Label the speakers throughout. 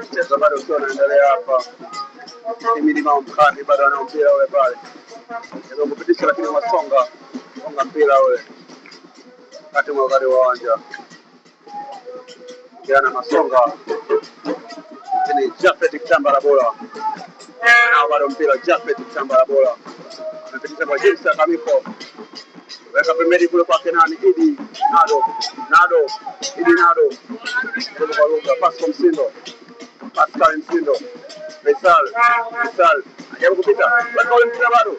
Speaker 1: Mchezo bado ukiwa unaendelea hapa. Milima Mkani bado ana mpira ule pale. Ndio kupitisha lakini wasonga mpira ule. Kati mwa uwanja. Jana Masonga. Ni Japhet Kitambala Bola. Na bado mpira Japhet Kitambala Bola. Amepitisha kwa James Kamiko. Weka pembeni kule kwa Kenani Idi Nado Idi Nado kwa Lunga Pascal Msindo Faisal ajabu kupita lakini ule mpira bado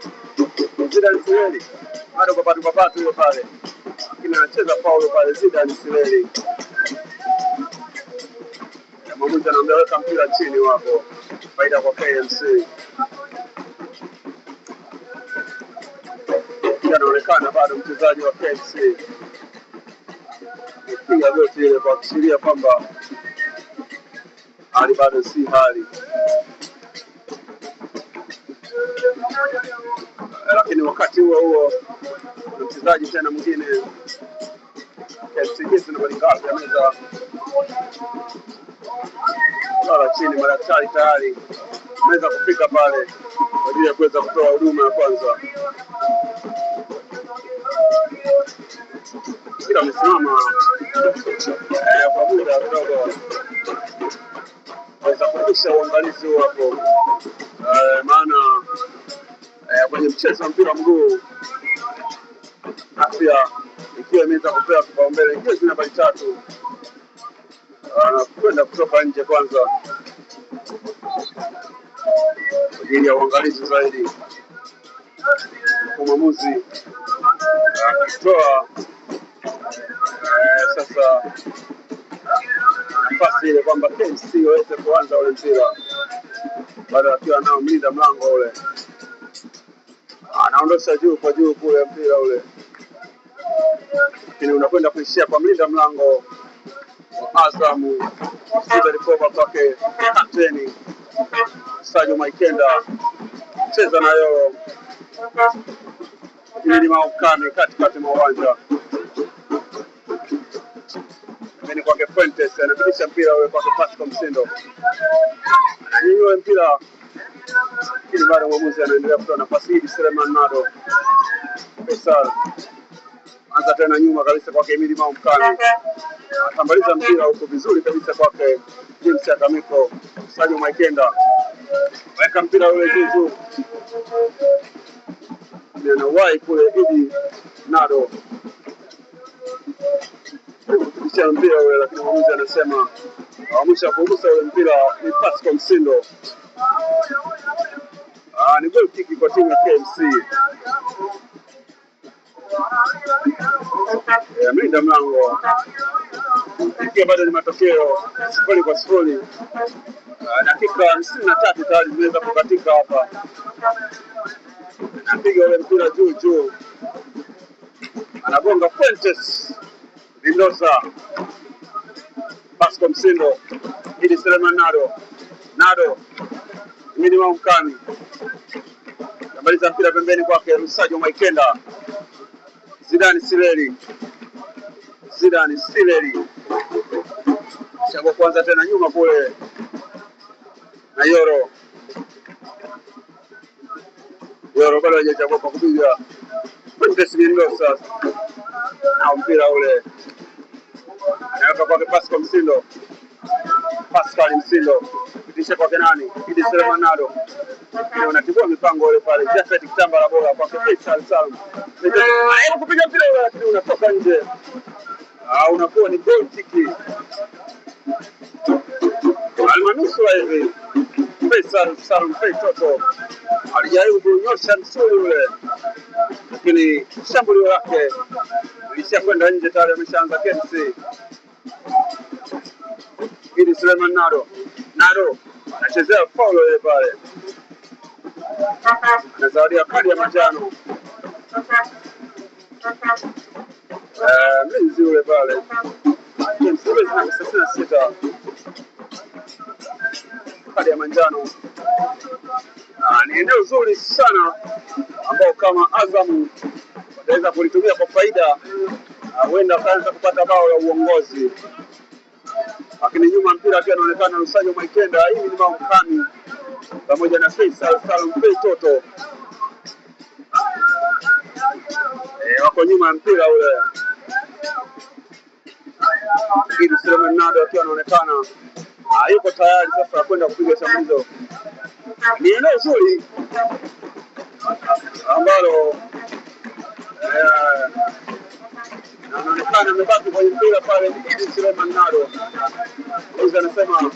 Speaker 1: Zidane Sileli bado kwa patu yule pale lakini anacheza Paulo pale Zidane Sileli mmoja anaambia weka mpira chini wapo faida kwa KMC anaonekana bado mchezaji wa KMC piga goti ile kwa kuashiria kwamba hali bado si hali, lakini wakati huo mchezaji tena mwingine KMC nambari ngapi ameweza kulala chini, madaktari tayari ameweza kufika pale kwa ajili ya kuweza kutoa huduma ya kwanza. Kila amesimama kwa muda kidogo waweza kurudisha uangalizi hapo, maana kwenye mchezo wa mpira mguu afya ikiwa imeweza kupewa kipaumbele, jezi nambari 3 kwenda kutoka nje kwanza kwa ajili ya uangalizi zaidi. Mwamuzi akitoa sasa nafasi ile kwamba KMC waweze kuanza ule mpira baada akiwa nao mlinda mlango ule anaondosha juu kwa juu kule mpira ule, lakini unakwenda kuishia kwa mlinda mlango wa Azam Silver kwake kapteni Sadio Maikenda cheza nayo Milima Mkani katikati mwa uwanja. Ni kwake Fuentes anapitisha mpira ule kwake Pascal Msindo. Ananyanyua mpira ili bado mwamuzi anaendelea kutoa nafasi hii Suleiman Nado. Faisal anza tena nyuma kabisa kwake Milima Mkani. Atambaliza mpira huko vizuri kabisa kwake James Kamiko. Sadio Maikenda weka mpira ule juu. Anawahi kule Idi Nado kupitisha mpira ule, lakini mwamuzi anasema mwisho kugusa ule mpira ni Pascal Msindo. Ni goal kick kwa timu ya KMC. Mlinda mlango ikiwa bado ni matokeo 0-0. Dakika 53 tayari zimeweza kukatika hapa. Anapiga ule mpira juu. Anagonga Fuentes. Mendoza. Pascal Msindo. Idi Suleiman Nado. Milima Mkani. Anabaliza mpira pembeni kwake Sadio Maikenda. Zidane Sileli. Chago kwanza tena nyuma kule. Na Yoro bado hajachagua kwa kupiga Fuentes Mendoza na mpira ule anaweka kwa Pascal Msindo pitisha kwa nani Idi Suleiman Nado anatibua mipango ile pale Japhet Kitambala Bola kwa Faisal Salum kupiga mpira ule lakini unatoka nje, unakuwa ni goal kick almanusura hivi. Faisal Salum Toto alijaribu kunyosha msuli ule, lakini shambulio lake lishakwenda nje tayari, ameshaanza KMC. Idi Suleiman Nado anachezea foul ile pale, anazawadia kadi ya manjano mlinzi ule pale KMC 36 kadi ya manjano. Ni eneo zuri sana ambao kama Azam wataweza kulitumia kwa faida, huenda wakaanza kupata bao la uongozi. lakini nyuma mpira akiwa anaonekana Lusajo Mwaikenda. Hii ni Maukami pamoja na Faisal Salum Toto wako nyuma ya mpira ule. Idi Suleiman Nado akiwa anaonekana yuko tayari sasa kwenda kupiga shambulizo. Ni eneo zuri ambalo anaonekana amebaki kwenye mpira pale. Idi Suleiman Nado anasema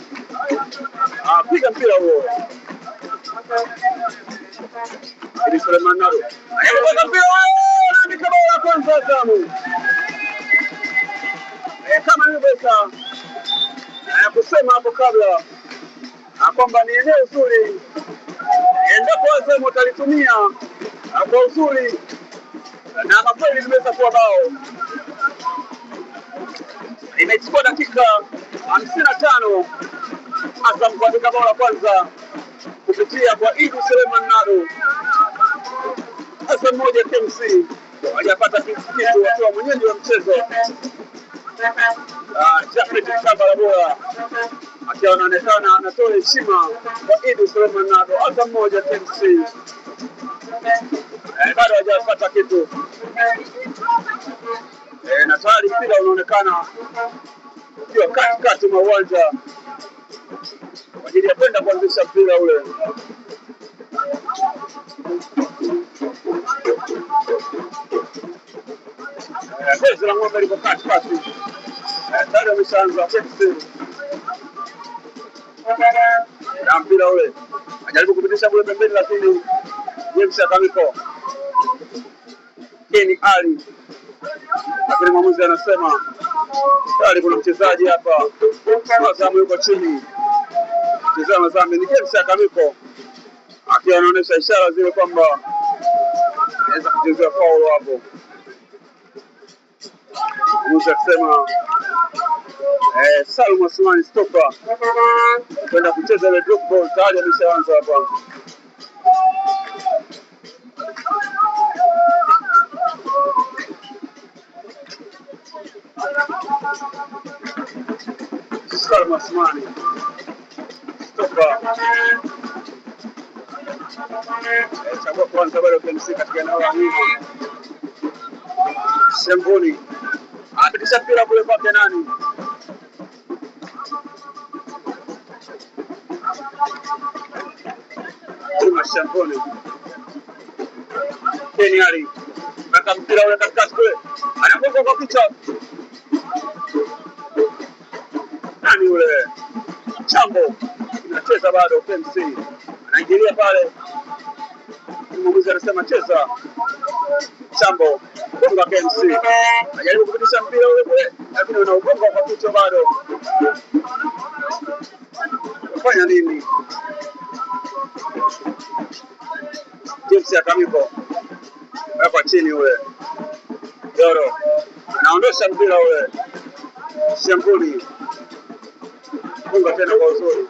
Speaker 1: piga mpira huo. Idi Suleiman Nado anapiga mpira huo, ni bao la kwanza tamu. Kama nilivyosema kusema hapo kabla kwamba ni eneo zuri, endapo Azam utalitumia kwa uzuri na kweli limeweza kuwa bao. Imechukua dakika 55 Azam kuandika bao la kwanza kupitia kwa Idi Suleiman Nado. Azam moja KMC hajapata kitu wakiwa mwenyeji wa mchezo. Jafet Kabala bora akiwa anaonekana anatoa heshima kwa Idi Suleiman Nado. Azam moja KMC bado hajapata kitu na tayari mpira unaonekana ukiwa katikati mwa uwanja kwa ajili ya kwenda kuanzisha mpira ule. Bezi la ng'ombe liko katikati tayari ameshaanza na mpira ule ajaribu kupitisha kule pembeni, lakini James Akamiko Keni Ali, lakini mwamuzi anasema tayari kuna mchezaji hapa Azam yuko chini. Mchezaji wa Azam ni James Akamiko akiwa anaonyesha ishara zile kwamba anaweza kuchezea foul hapo. Mwamuzi akisema Salum Asmani stopa kwenda kucheza ile drop ball, tayari ameshaanza hapa. Salum Asmani stopa chagua kwanza bado KMC katika eneo la nyuma. Shamboni apitisha mpira kule kwake nani? Shamboni Keni Ali mpaka mpira ule katikati kule, anagonga kwa kichwa nani yule? Chambo anacheza bado KMC, anaingilia pale, mwamuzi anasema cheza. Chambo gonga KMC, anajaribu kupitisha mpira ule kule, lakini unaogonga kwa kichwa bado. Fanya nini? James Akamiko hapa chini ule Yoro anaondosha mpira ule. Shambuli funga tena kwa uzuri.